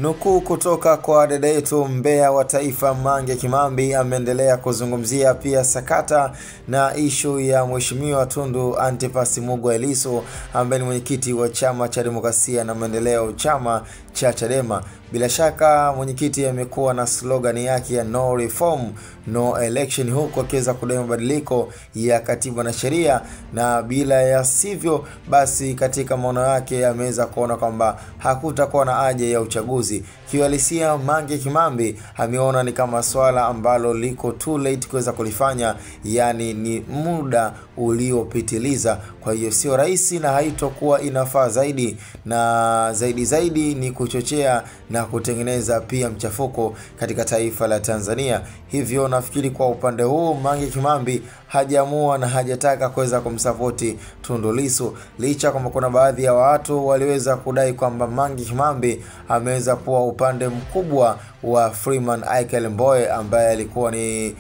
Nukuu kutoka kwa dada yetu mbea wa taifa Mange Kimambi ameendelea kuzungumzia pia sakata na ishu ya Mheshimiwa Tundu Antipas Mugwa Lissu ambaye ni mwenyekiti wa Chama cha Demokrasia na Maendeleo, chama cha Chadema. Bila shaka mwenyekiti amekuwa na slogan yake ya no reform no election, huku akiweza kudai mabadiliko ya katiba na sheria, na bila ya sivyo basi katika maono yake ameweza kuona kwamba hakutakuwa na haja ya uchaguzi. Kiuhalisia Mange Kimambi ameona ni kama swala ambalo liko too late kuweza kulifanya, yani ni muda uliopitiliza, kwa hiyo sio rahisi na haitokuwa inafaa zaidi, na zaidi ni kuchochea na kutengeneza pia mchafuko katika taifa la Tanzania. Hivyo nafikiri kwa upande huu Mange Kimambi hajaamua na hajataka kuweza kumsapoti Tundu Lissu, licha kwamba kuna baadhi ya watu waliweza kudai kwamba Mange Kimambi ameweza kuwa upande mkubwa wa Freeman Aikael Mbowe ambaye alikuwa ni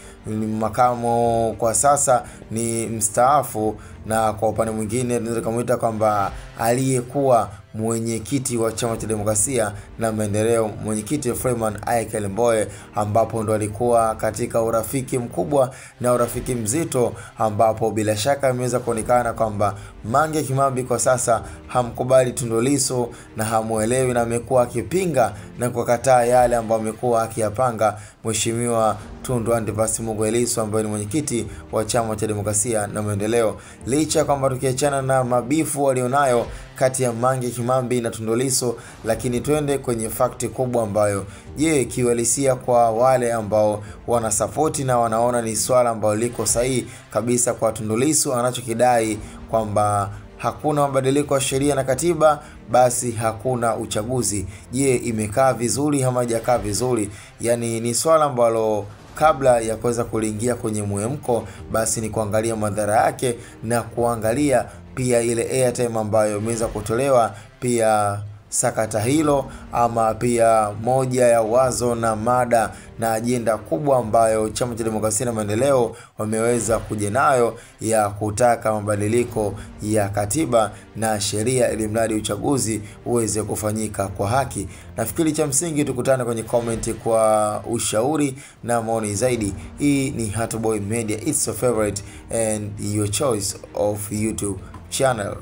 makamo, kwa sasa ni mstaafu, na kwa upande mwingine tunaweza kumuita kwamba aliyekuwa mwenyekiti wa Chama cha Demokrasia na Maendeleo, mwenyekiti Freeman Aikael Mbowe, ambapo ndo alikuwa katika urafiki mkubwa na urafiki mzito, ambapo bila shaka imeweza kuonekana kwamba Mange Kimambi kwa sasa hamkubali Tundu Lissu na hamuelewi, na amekuwa akipinga na kukataa yale ambayo amekuwa akiyapanga Mheshimiwa Tundu Antipas Mugwa Lissu ambaye ni mwenyekiti wa Chama cha Demokrasia na Maendeleo. Licha kwamba tukiachana na mabifu walionayo kati ya Mange Kimambi na Tundu Lissu, lakini twende kwenye fakti kubwa ambayo kiuhalisia kwa wale ambao wanasapoti na wanaona ni swala ambalo liko sahihi kabisa kwa Tundu Lissu anachokidai kwamba hakuna mabadiliko ya sheria na katiba, basi hakuna uchaguzi. Imekaa vizuri ama haijakaa vizuri? Yani ni swala ambalo kabla ya kuweza kuingia kwenye muhemko, basi ni kuangalia madhara yake na kuangalia pia ile airtime ambayo imeweza kutolewa pia sakata hilo, ama pia moja ya wazo na mada na ajenda kubwa ambayo Chama cha Demokrasia na Maendeleo wameweza kuja nayo ya kutaka mabadiliko ya katiba na sheria ili mradi uchaguzi uweze kufanyika kwa haki. Nafikiri cha msingi tukutane kwenye comment kwa ushauri na maoni zaidi. Hii ni Hatboy Media, it's your favorite and your choice of YouTube channel.